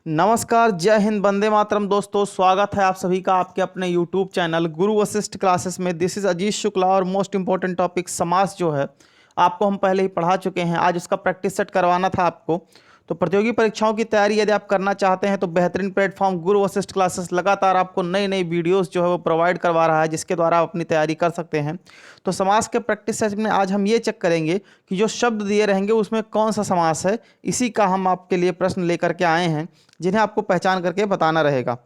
नमस्कार, जय हिंद, वंदे मातरम। दोस्तों, स्वागत है आप सभी का आपके अपने YouTube चैनल गुरु वशिष्ठ क्लासेस में। दिस इज अजीत शुक्ला और मोस्ट इंपॉर्टेंट टॉपिक समास जो है आपको हम पहले ही पढ़ा चुके हैं। आज उसका प्रैक्टिस सेट करवाना था आपको। तो प्रतियोगी परीक्षाओं की तैयारी यदि आप करना चाहते हैं तो बेहतरीन प्लेटफॉर्म गुरु वशिष्ठ क्लासेस लगातार आपको नई नई वीडियोस जो है वो प्रोवाइड करवा रहा है, जिसके द्वारा आप अपनी तैयारी कर सकते हैं। तो समास के प्रैक्टिस सेट में आज हम ये चेक करेंगे कि जो शब्द दिए रहेंगे उसमें कौन सा समास है। इसी का हम आपके लिए प्रश्न लेकर के आए हैं, जिन्हें आपको पहचान करके बताना रहेगा।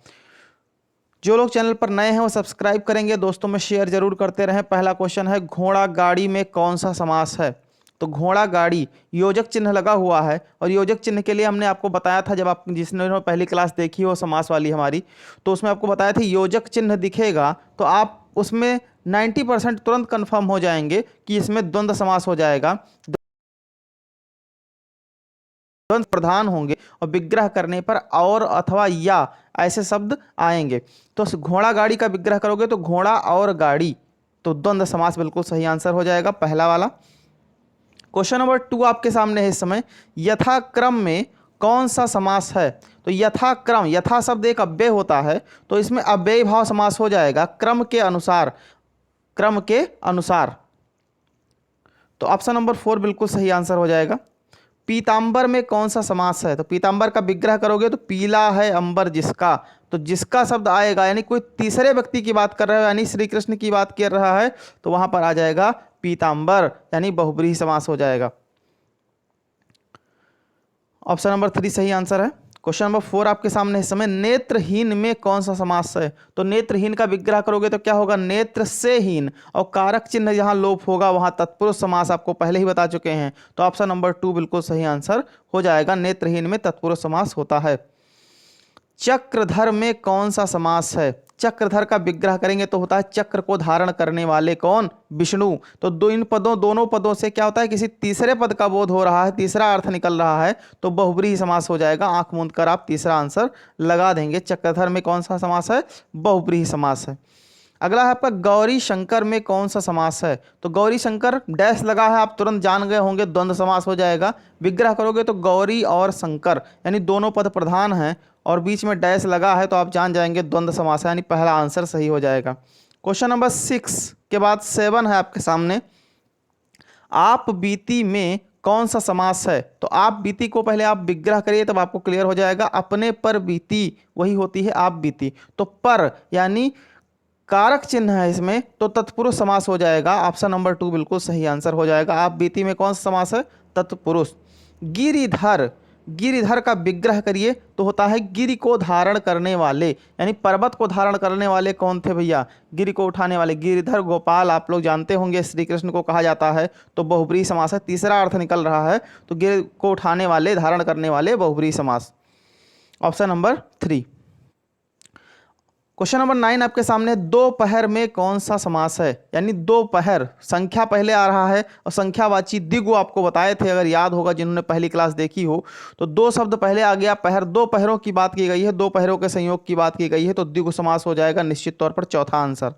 जो लोग चैनल पर नए हैं वो सब्सक्राइब करेंगे, दोस्तों में शेयर जरूर करते रहें। पहला क्वेश्चन है, घोड़ा गाड़ी में कौन सा समास है? तो घोड़ा गाड़ी योजक चिन्ह लगा हुआ है, और योजक चिन्ह के लिए हमने आपको बताया था, जब आप जिसने पहली क्लास देखी हो समास वाली हमारी, तो उसमें आपको बताया था योजक चिन्ह दिखेगा तो आप उसमें 90% तुरंत कंफर्म हो जाएंगे कि इसमें द्वंद्व समास हो जाएगा। द्वंद्व प्रधान होंगे और विग्रह करने पर और अथवा या ऐसे शब्द आएंगे। तो घोड़ा गाड़ी का विग्रह करोगे तो घोड़ा और गाड़ी, तो द्वंद्व समास बिल्कुल सही आंसर हो जाएगा पहला वाला। क्वेश्चन नंबर 2 आपके सामने है इस समय, यथाक्रम में कौन सा समास है? तो यथाक्रम, यथा शब्द एक अव्यय होता है, तो इसमें अव्ययी भाव समास हो जाएगा, क्रम के अनुसार, क्रम के अनुसार। तो ऑप्शन नंबर 4 बिल्कुल सही आंसर हो जाएगा। पीतांबर में कौन सा समास है? तो पीतांबर का विग्रह करोगे तो पीला है अंबर जिसका, तो जिसका शब्द आएगा यानी कोई तीसरे व्यक्ति की बात कर रहा है, यानी श्री कृष्ण की बात कर रहा है, तो वहां पर आ जाएगा पीतांबर, यानी बहुब्रीहि समास हो जाएगा। ऑप्शन नंबर 3 सही आंसर है। क्वेश्चन नंबर 4 आपके सामने इस समय, नेत्रहीन में कौन सा समास है? तो नेत्रहीन का विग्रह करोगे तो क्या होगा? नेत्र से हीन, और कारक चिन्ह जहां लोप होगा वहां तत्पुरुष समास आपको पहले ही बता चुके हैं। तो ऑप्शन नंबर 2 बिल्कुल सही आंसर हो जाएगा, नेत्रहीन में तत्पुरुष समास होता है। चक्रधर में कौन सा समास है? चक्रधर का विग्रह करेंगे तो होता है चक्र को धारण करने वाले कौन? विष्णु। तो दोनों पदों से क्या होता है? किसी तीसरे पद का बोध हो रहा है, तीसरा अर्थ निकल रहा है, तो बहुब्रीहि समास हो जाएगा। आंख मूंद कर आप तीसरा आंसर लगा देंगे। चक्रधर में कौन सा समास है? बहुब्रीहि समास है। अगला है आपका, गौरी शंकर में कौन सा समास है? तो गौरी शंकर डैश लगा है, आप तुरंत जान गए होंगे, द्वंद्व समास हो जाएगा। विग्रह करोगे तो गौरी और शंकर, यानी दोनों पद प्रधान हैं और बीच में डैश लगा है, तो आप जान जाएंगे द्वंद्व समास है, यानी पहला आंसर सही हो जाएगा। क्वेश्चन नंबर 6 के बाद 7 है आपके सामने, आप बीती में कौन सा समास है? तो आप बीती को पहले आप विग्रह करिए तब आपको क्लियर हो जाएगा। अपने पर बीती वही होती है आप बीती, तो पर यानी कारक चिन्ह है इसमें, तो तत्पुरुष समास हो जाएगा। ऑप्शन नंबर 2 बिल्कुल सही आंसर हो जाएगा। आप बीती में कौन सा समास है? तत्पुरुष। गिरिधर, गिरिधर का विग्रह करिए तो होता है गिरि को धारण करने वाले, यानी पर्वत को धारण करने वाले कौन थे भैया? गिरि को उठाने वाले। गिरिधर गोपाल आप लोग जानते होंगे श्री कृष्ण को कहा जाता है, तो बहुब्रीहि समास है, तीसरा अर्थ निकल रहा है, तो गिरि को उठाने वाले, धारण करने वाले, बहुब्रीहि समास। Option number 3। क्वेश्चन नंबर 9 आपके सामने, दोपहर में कौन सा समास है? यानी दोपहर, संख्या पहले आ रहा है और संख्यावाची द्विगु आपको बताए थे, अगर याद होगा जिन्होंने पहली क्लास देखी हो, तो दो शब्द पहले आ गया, पहर, दो पहरों की बात की गई है, दो पहरों के संयोग की बात की गई है, तो द्विगु समास हो जाएगा निश्चित तौर पर, चौथा आंसर।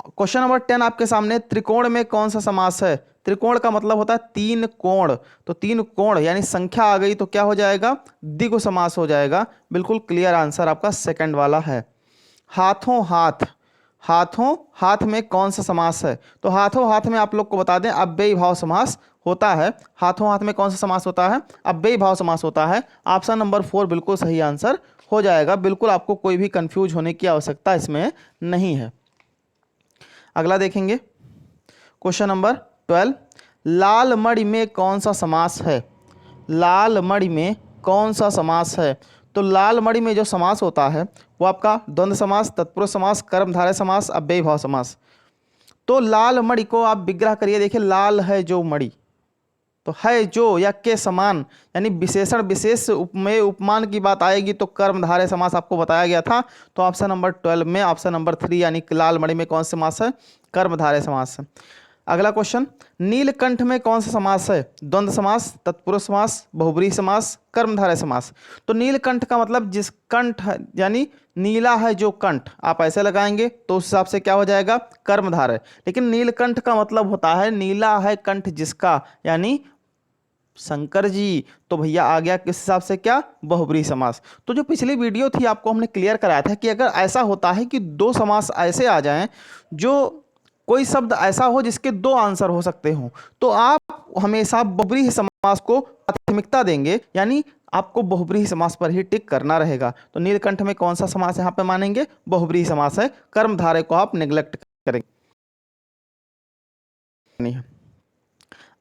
क्वेश्चन नंबर 10 आपके सामने, त्रिकोण में कौन सा समास है? त्रिकोण का मतलब होता है तीन कोण, तो तीन कोण यानी संख्या आ गई तो क्या हो जाएगा? द्विगु समास हो जाएगा। बिल्कुल क्लियर आंसर आपका सेकंड वाला है। हाथों हाथ, हाथों हाथ में कौन सा समास है? तो हाथों हाथ में आप लोग को बता दें अव्ययी भाव समास होता है। हाथों हाथ में कौन सा समास होता है? अव्ययी भाव समास होता है। ऑप्शन नंबर 4 बिल्कुल सही आंसर हो जाएगा। बिल्कुल आपको कोई भी कंफ्यूज होने की आवश्यकता इसमें नहीं है। अगला देखेंगे, क्वेश्चन नंबर 12, लाल मणि में कौन सा समास है? लाल मणि में कौन सा समास है? तो लाल मणि में जो समास होता है वो आपका द्वंद्व समास, तत्पुरुष समास, कर्मधारय समास, अव्ययी भाव समास। तो लाल मणि को आप विग्रह करिए, देखिए लाल है जो मणि, तो है जो या के समान, यानी विशेषण विशेष उपमेय उपमान की बात आएगी तो कर्मधारय समास आपको बताया गया था। तो ऑप्शन नंबर 12 में ऑप्शन नंबर 3 यानी लाल मणि में कौन सा समास है? कर्मधारय समास है। अगला क्वेश्चन, नीलकंठ में कौन सा समास है? द्वंद्व समास, तत्पुरुष समास, बहुब्रीहि समास, कर्मधारय समास। तो नीलकंठ का मतलब जिस कंठ यानी नीला है जो कंठ, आप ऐसे लगाएंगे तो उस हिसाब से क्या हो जाएगा? कर्मधारय। लेकिन नीलकंठ का मतलब होता है नीला है कंठ जिसका, यानी शंकर जी, तो भैया आ गया किस हिसाब से, क्या, बहुब्रीहि समास। तो जो पिछली वीडियो थी आपको हमने क्लियर कराया था कि अगर ऐसा होता है कि दो समास ऐसे आ जाएं, जो कोई शब्द ऐसा हो जिसके दो आंसर हो सकते हो, तो आप हमेशा बहुब्रीहि समास को प्राथमिकता देंगे, यानी आपको बहुब्रीहि समास पर ही टिक करना रहेगा। तो नीलकंठ में कौन सा समास यहाँ पे मानेंगे, बहुब्रीहि समास है, कर्मधारय को आप नेग्लेक्ट करेंगे नहीं।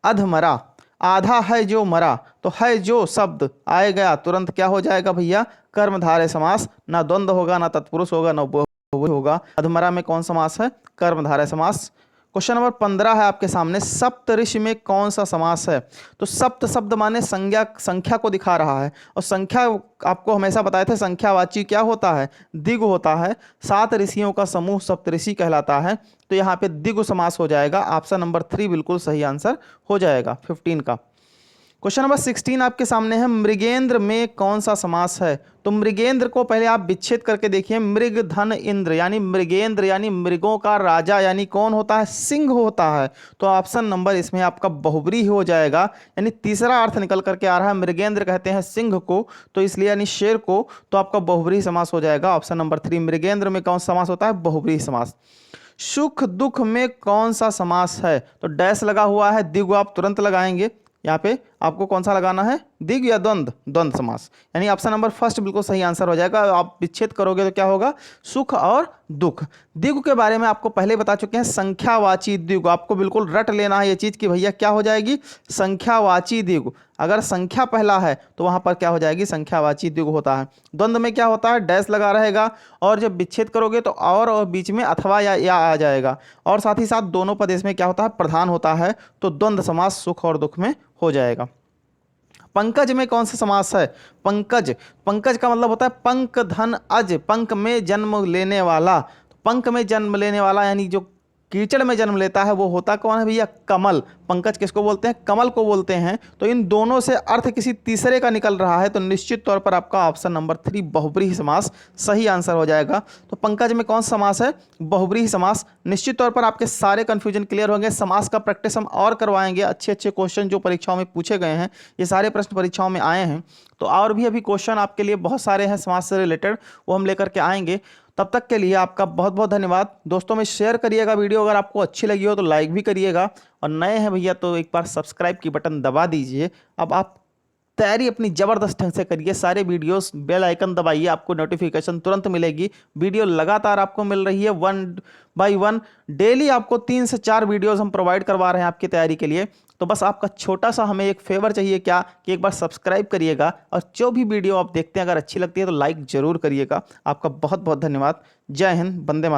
अधमरा, आधा है जो मरा, तो है जो शब्द आए गया तुरंत क्या हो जाएगा भैया, कर्मधारय समास, ना द्वंद्व होगा, ना तत्पुरुष होगा, ना बहुवचन होगा। अधमरा में कौन समास है, कर्मधारय समास। क्वेश्चन नंबर 15 है आपके सामने, सप्तऋषि में कौन सा समास है। तो सप्त शब्द माने संज्ञा, संख्या को दिखा रहा है, और संख्या आपको हमेशा बताए थे संख्यावाची क्या होता है, द्विगु होता है। 7 ऋषियों का समूह सप्तऋषि कहलाता है, तो यहाँ पे द्विगु समास हो जाएगा। ऑप्शन नंबर 3 बिल्कुल सही आंसर हो जाएगा 15 का। क्वेश्चन नंबर 16 आपके सामने है, मृगेंद्र में कौन सा समास है। तो मृगेंद्र को पहले आप विच्छेद करके देखिए, मृग धन इंद्र, यानी मृगेंद्र यानी मृगों का राजा, यानी कौन होता है, सिंह होता है। तो ऑप्शन नंबर इसमें आपका बहुब्रीहि हो जाएगा, यानी तीसरा अर्थ निकल करके आ रहा है, मृगेंद्र कहते हैं सिंह को, तो इसलिए यानी शेर को, तो आपका बहुब्रीहि समास हो जाएगा ऑप्शन नंबर 3। मृगेंद्र में कौन सा समास होता है, बहुब्रीहि समास। सुख दुख में कौन सा समास है, तो डैश लगा हुआ है, द्विगु आप तुरंत लगाएंगे। यहाँ पे आपको कौन सा लगाना है, द्विगु या द्वंद्व, द्वंद्व समास, यानी ऑप्शन नंबर फर्स्ट बिल्कुल सही आंसर हो जाएगा। आप विच्छेद करोगे तो क्या होगा, सुख और दुख। द्विगु के बारे में आपको पहले बता चुके हैं, संख्यावाची द्विगु, आपको बिल्कुल रट लेना है ये चीज कि भैया क्या हो जाएगी, संख्यावाची द्विगु। अगर संख्या पहला है तो वहां पर क्या हो जाएगी, संख्यावाची द्विगु होता है। द्वंद्व में क्या होता है, डैश लगा रहेगा, और जब विच्छेद करोगे तो और बीच में अथवा या आ जाएगा, और साथ ही साथ दोनों पद इसमें क्या होता है, प्रधान होता है, तो द्वंद्व समास सुख और दुख में हो जाएगा। पंकज में कौन सा समास है, पंकज, पंकज का मतलब होता है पंक धन अज, पंक में जन्म लेने वाला। तो पंक में जन्म लेने वाला यानी जो कीचड़ में जन्म लेता है वो होता कौन है भैया, कमल। पंकज किसको बोलते हैं, कमल को बोलते हैं। तो इन दोनों से अर्थ किसी तीसरे का निकल रहा है, तो निश्चित तौर पर आपका ऑप्शन नंबर 3 बहुब्रीहि समास सही आंसर हो जाएगा। तो पंकज में कौन सा समास है, बहुब्रीहि समास। निश्चित तौर पर आपके सारे कंफ्यूजन क्लियर होंगे। समास का प्रैक्टिस हम और करवाएंगे, अच्छे अच्छे क्वेश्चन जो परीक्षाओं में पूछे गए हैं, ये सारे प्रश्न परीक्षाओं में आए हैं, तो और भी अभी क्वेश्चन आपके लिए बहुत सारे हैं समास से रिलेटेड, वो हम लेकर के आएंगे। तब तक के लिए आपका बहुत बहुत धन्यवाद। दोस्तों में शेयर करिएगा वीडियो, अगर आपको अच्छी लगी हो तो लाइक भी करिएगा, और नए हैं भैया तो एक बार सब्सक्राइब की बटन दबा दीजिए। अब आप तैयारी अपनी ज़बरदस्त ढंग से करिए, सारे वीडियोस, बेल आइकन दबाइए, आपको नोटिफिकेशन तुरंत मिलेगी। वीडियो लगातार आपको मिल रही है 1 बाय 1, डेली आपको 3 से 4 वीडियोस हम प्रोवाइड करवा रहे हैं आपकी तैयारी के लिए। तो बस आपका छोटा सा हमें एक फेवर चाहिए, क्या, कि एक बार सब्सक्राइब करिएगा, और जो भी वीडियो आप देखते हैं अगर अच्छी लगती है तो लाइक जरूर करिएगा। आपका बहुत बहुत धन्यवाद। जय हिंद, वंदे मातरम।